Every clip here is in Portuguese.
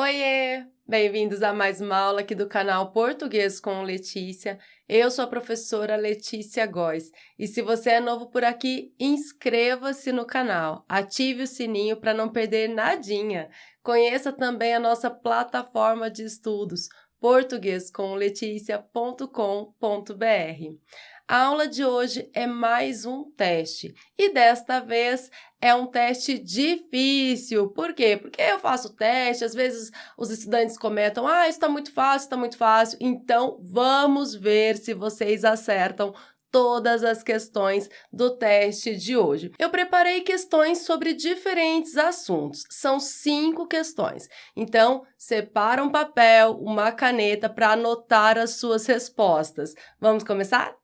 Oiê! Bem-vindos a mais uma aula aqui do canal Português com Letícia. Eu sou a professora Letícia Góes e se você é novo por aqui, inscreva-se no canal, ative o sininho para não perder nadinha. Conheça também a nossa plataforma de estudos portuguescomleticia.com.br. A aula de hoje é mais um teste e desta vez é um teste difícil. Por quê? Porque eu faço teste, às vezes os estudantes comentam, isso está muito fácil. Então, vamos ver se vocês acertam todas as questões do teste de hoje. Eu preparei questões sobre diferentes assuntos. São 5 questões. Então, separa um papel, uma caneta para anotar as suas respostas. Vamos começar?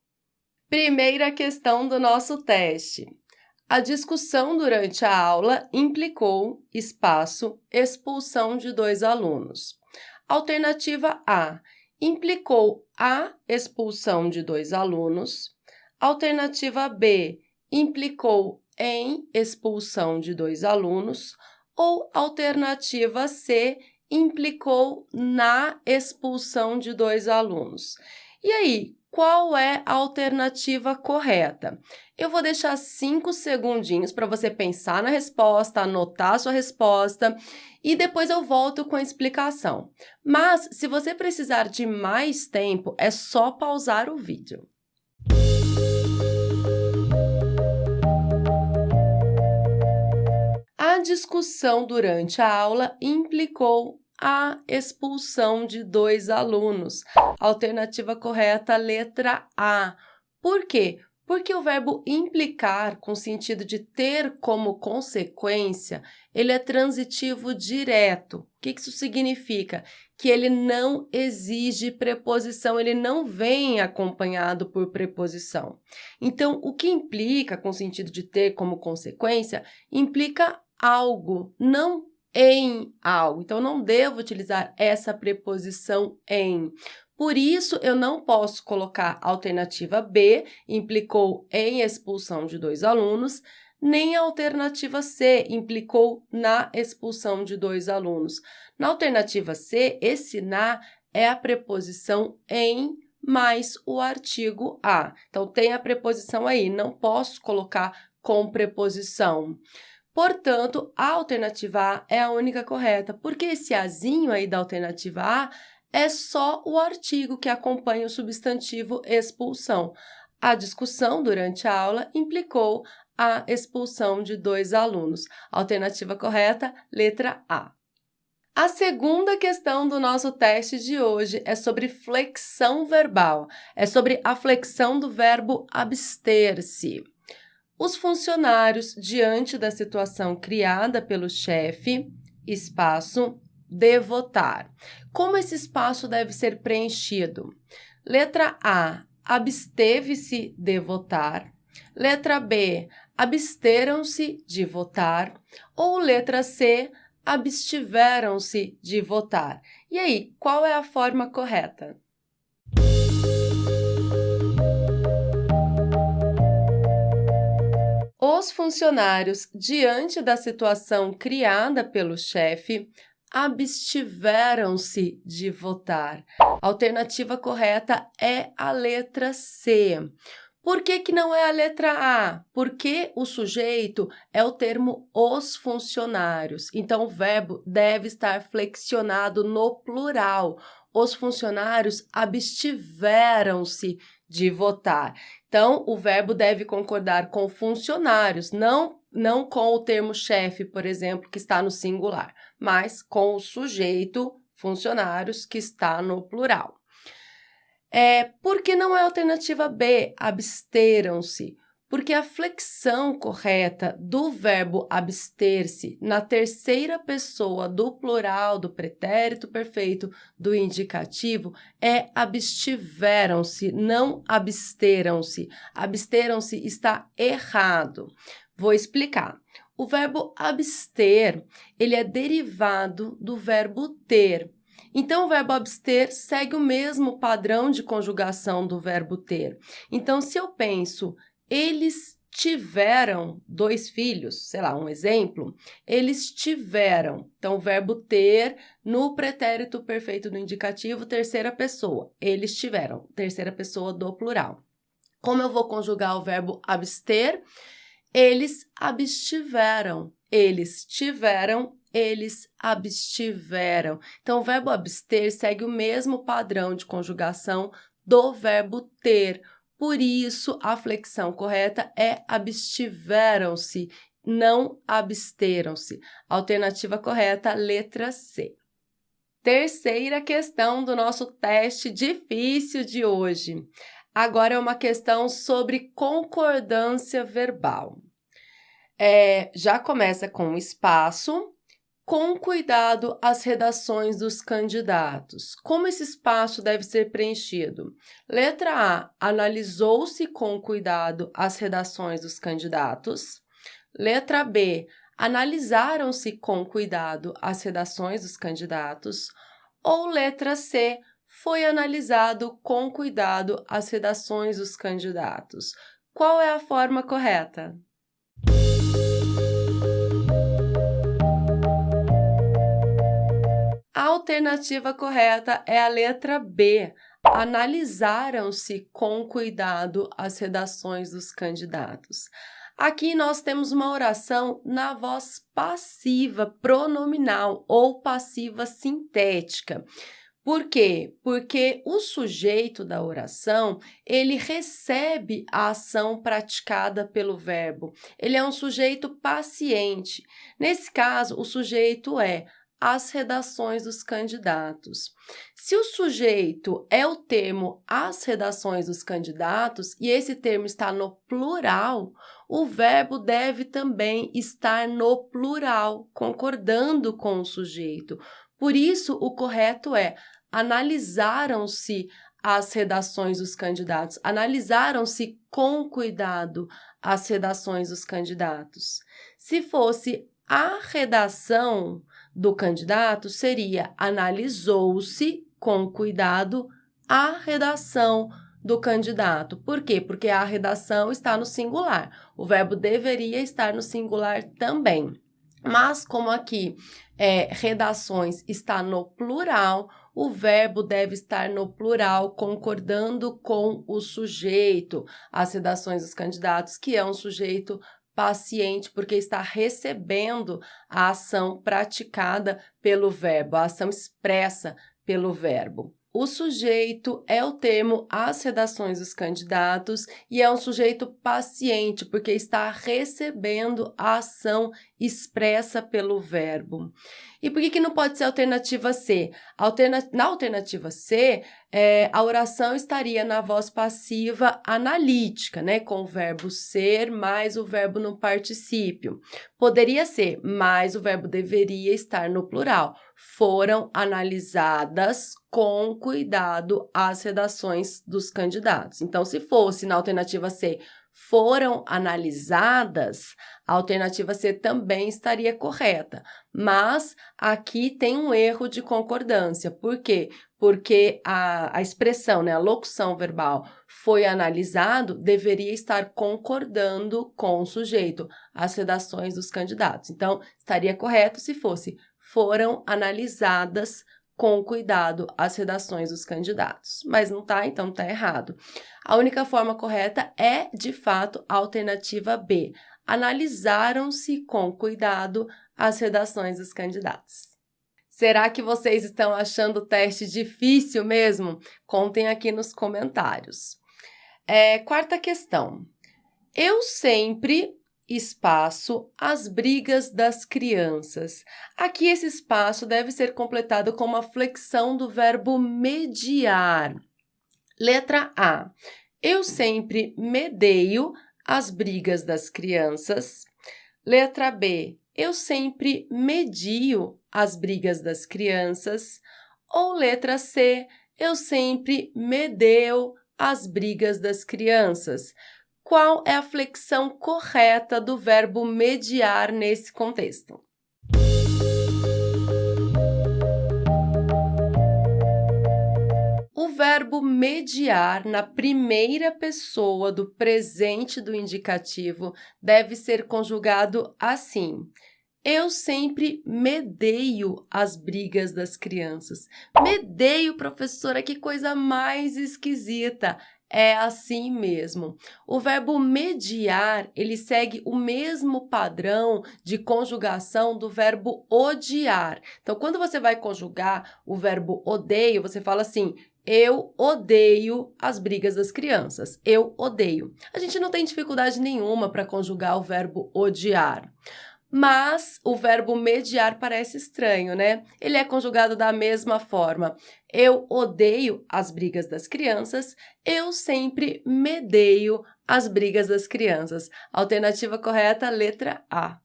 Primeira questão do nosso teste. A discussão durante a aula implicou, expulsão de 2 alunos. Alternativa A, implicou a expulsão de 2 alunos. Alternativa B, implicou em expulsão de 2 alunos. Ou alternativa C, implicou na expulsão de 2 alunos. E aí, qual é a alternativa correta? Eu vou deixar 5 segundinhos para você pensar na resposta, anotar a sua resposta e depois eu volto com a explicação. Mas, se você precisar de mais tempo, é só pausar o vídeo. A discussão durante a aula implicou a expulsão de 2 alunos. Alternativa correta, letra A. Por quê? Porque o verbo implicar, com sentido de ter como consequência, ele é transitivo direto. O que isso significa? Que ele não exige preposição, ele não vem acompanhado por preposição. Então, o que implica, com sentido de ter como consequência, implica algo, não em algo. Então, não devo utilizar essa preposição em. Por isso, eu não posso colocar a alternativa B, implicou em expulsão de 2 alunos, nem a alternativa C, implicou na expulsão de 2 alunos. Na alternativa C, esse na é a preposição em mais o artigo a. Então, tem a preposição aí, não posso colocar com preposição. Portanto, a alternativa A é a única correta, porque esse azinho aí da alternativa A é só o artigo que acompanha o substantivo expulsão. A discussão durante a aula implicou a expulsão de 2 alunos. Alternativa correta, letra A. A segunda questão do nosso teste de hoje é sobre flexão verbal. É sobre a flexão do verbo abster-se. Os funcionários, diante da situação criada pelo chefe, de votar. Como esse espaço deve ser preenchido? Letra A, absteve-se de votar. Letra B, absteram-se de votar. Ou letra C, abstiveram-se de votar. E aí, qual é a forma correta? Os funcionários, diante da situação criada pelo chefe, abstiveram-se de votar. A alternativa correta é a letra C. Por que não é a letra A? Porque o sujeito é o termo os funcionários. Então, o verbo deve estar flexionado no plural. Os funcionários abstiveram-se de votar. Então, o verbo deve concordar com funcionários, não com o termo chefe, por exemplo, que está no singular, mas com o sujeito, funcionários, que está no plural. Por que não é a alternativa B, absteram-se? Porque a flexão correta do verbo abster-se na terceira pessoa do plural do pretérito perfeito do indicativo é abstiveram-se, não absteram-se. Absteram-se está errado. Vou explicar. O verbo abster, ele é derivado do verbo ter. Então, o verbo abster segue o mesmo padrão de conjugação do verbo ter. Então, se eu penso, eles tiveram 2 filhos, sei lá, um exemplo, eles tiveram. Então, o verbo ter no pretérito perfeito do indicativo, terceira pessoa. Eles tiveram, terceira pessoa do plural. Como eu vou conjugar o verbo abster? Eles abstiveram. Eles tiveram, eles abstiveram. Então, o verbo abster segue o mesmo padrão de conjugação do verbo ter. Por isso, a flexão correta é abstiveram-se, não absteram-se. Alternativa correta, letra C. Terceira questão do nosso teste difícil de hoje. Agora é uma questão sobre concordância verbal. Já começa com espaço. Com cuidado as redações dos candidatos. Como esse espaço deve ser preenchido? Letra A, analisou-se com cuidado as redações dos candidatos. Letra B, analisaram-se com cuidado as redações dos candidatos. Ou letra C, foi analisado com cuidado as redações dos candidatos. Qual é a forma correta? A alternativa correta é a letra B. Analisaram-se com cuidado as redações dos candidatos. Aqui nós temos uma oração na voz passiva pronominal ou passiva sintética. Por quê? Porque o sujeito da oração, ele recebe a ação praticada pelo verbo. Ele é um sujeito paciente. Nesse caso, o sujeito é as redações dos candidatos. Se o sujeito é o termo as redações dos candidatos e esse termo está no plural, o verbo deve também estar no plural, concordando com o sujeito. Por isso, o correto é analisaram-se as redações dos candidatos, analisaram-se com cuidado as redações dos candidatos. Se fosse a redação do candidato, seria analisou-se com cuidado a redação do candidato. Por quê? Porque a redação está no singular. O verbo deveria estar no singular também. Mas como aqui redações está no plural, o verbo deve estar no plural, concordando com o sujeito. As redações dos candidatos, que é um sujeito paciente, porque está recebendo a ação praticada pelo verbo, a ação expressa pelo verbo. O sujeito é o termo as redações dos candidatos e é um sujeito paciente, porque está recebendo a ação expressa pelo verbo. E por que não pode ser a alternativa C? Na alternativa C, a oração estaria na voz passiva analítica, né? Com o verbo ser mais o verbo no particípio. Poderia ser, mas o verbo deveria estar no plural. Foram analisadas com cuidado as redações dos candidatos. Então, se fosse na alternativa C, foram analisadas, a alternativa C também estaria correta. Mas aqui tem um erro de concordância. Por quê? Porque a expressão, né, a locução verbal foi analisado, deveria estar concordando com o sujeito, as redações dos candidatos. Então, estaria correto se fosse foram analisadas com cuidado as redações dos candidatos. Mas não tá, então tá errado. A única forma correta é, de fato, a alternativa B. Analisaram-se com cuidado as redações dos candidatos. Será que vocês estão achando o teste difícil mesmo? Contem aqui nos comentários. Quarta questão. Eu sempre espaço as brigas das crianças. Aqui esse espaço deve ser completado com uma flexão do verbo mediar. Letra A. Eu sempre medeio as brigas das crianças. Letra B. Eu sempre medio as brigas das crianças. Ou letra C. Eu sempre medeo as brigas das crianças. Qual é a flexão correta do verbo mediar nesse contexto? O verbo verbo mediar na primeira pessoa do presente do indicativo deve ser conjugado assim: eu sempre medeio as brigas das crianças. Medeio, professora, que coisa mais esquisita. É assim mesmo. O verbo mediar, ele segue o mesmo padrão de conjugação do verbo odiar. Então, quando você vai conjugar o verbo odeio, você fala assim: eu odeio as brigas das crianças. Eu odeio. A gente não tem dificuldade nenhuma para conjugar o verbo odiar. Mas o verbo mediar parece estranho, né? Ele é conjugado da mesma forma. Eu odeio as brigas das crianças, eu sempre medeio as brigas das crianças. Alternativa correta, letra A.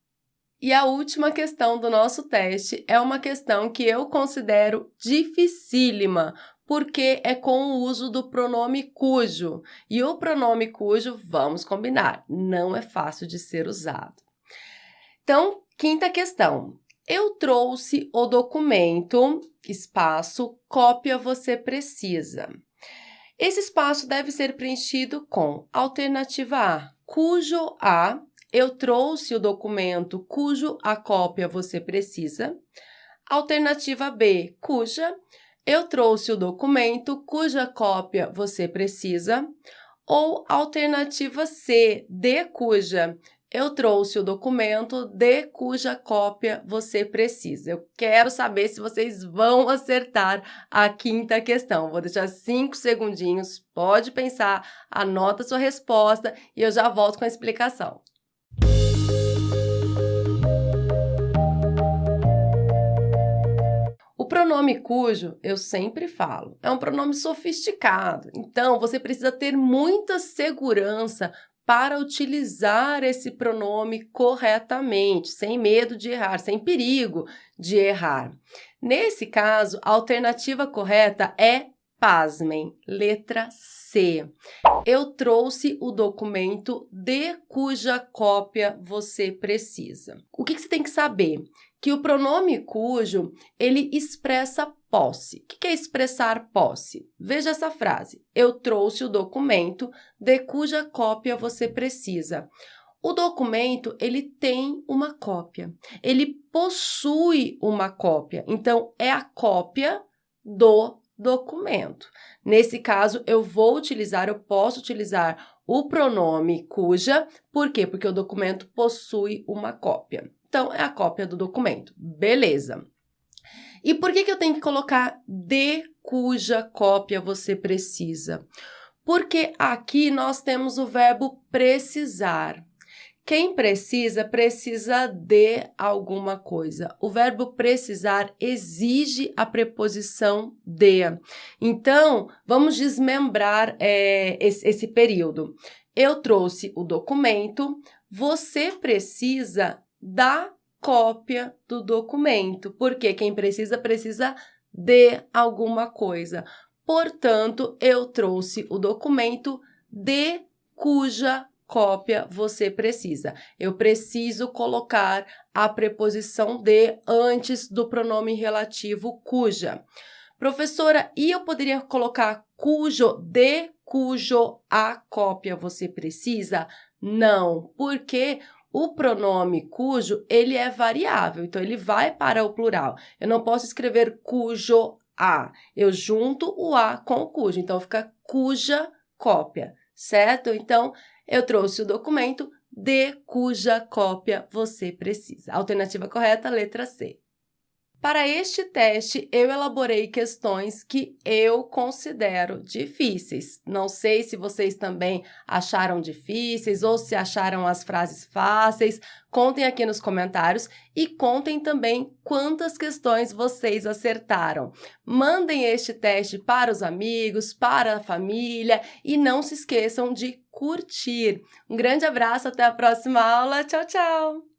E a última questão do nosso teste é uma questão que eu considero dificílima, porque é com o uso do pronome cujo. E o pronome cujo, vamos combinar, não é fácil de ser usado. Então, quinta questão. Eu trouxe o documento, espaço, cópia você precisa. Esse espaço deve ser preenchido com alternativa A, cujo A, eu trouxe o documento cujo a cópia você precisa. Alternativa B, cuja, eu trouxe o documento cuja cópia você precisa. Ou alternativa C, de cuja, eu trouxe o documento de cuja cópia você precisa. Eu quero saber se vocês vão acertar a quinta questão. Vou deixar 5 segundinhos, pode pensar, anota sua resposta e eu já volto com a explicação. O pronome cujo, eu sempre falo, é um pronome sofisticado. Então, você precisa ter muita segurança para utilizar esse pronome corretamente, sem medo de errar, sem perigo de errar. Nesse caso, a alternativa correta é, pasmem, letra C. Eu trouxe o documento de cuja cópia você precisa. O que você tem que saber? Que o pronome cujo, ele expressa posse. O que é expressar posse? Veja essa frase. Eu trouxe o documento de cuja cópia você precisa. O documento, ele tem uma cópia. Ele possui uma cópia. Então, é a cópia do documento. Nesse caso, eu posso utilizar o pronome cuja. Por quê? Porque o documento possui uma cópia. Então, é a cópia do documento. Beleza. E por que eu tenho que colocar de cuja cópia você precisa? Porque aqui nós temos o verbo precisar. Quem precisa, precisa de alguma coisa. O verbo precisar exige a preposição de. Então, vamos desmembrar esse período. Eu trouxe o documento, você precisa da cópia do documento, porque quem precisa, precisa de alguma coisa. Portanto, eu trouxe o documento de cuja cópia você precisa. Eu preciso colocar a preposição de antes do pronome relativo cuja. Professora, e eu poderia colocar cujo, de cujo a cópia você precisa? Não, porque o pronome cujo, ele é variável, então ele vai para o plural. Eu não posso escrever cujo a, eu junto o a com o cujo, então fica cuja cópia, certo? Então, eu trouxe o documento de cuja cópia você precisa. Alternativa correta, letra C. Para este teste, eu elaborei questões que eu considero difíceis. Não sei se vocês também acharam difíceis ou se acharam as frases fáceis. Contem aqui nos comentários e contem também quantas questões vocês acertaram. Mandem este teste para os amigos, para a família e não se esqueçam de curtir. Um grande abraço, até a próxima aula. Tchau, tchau!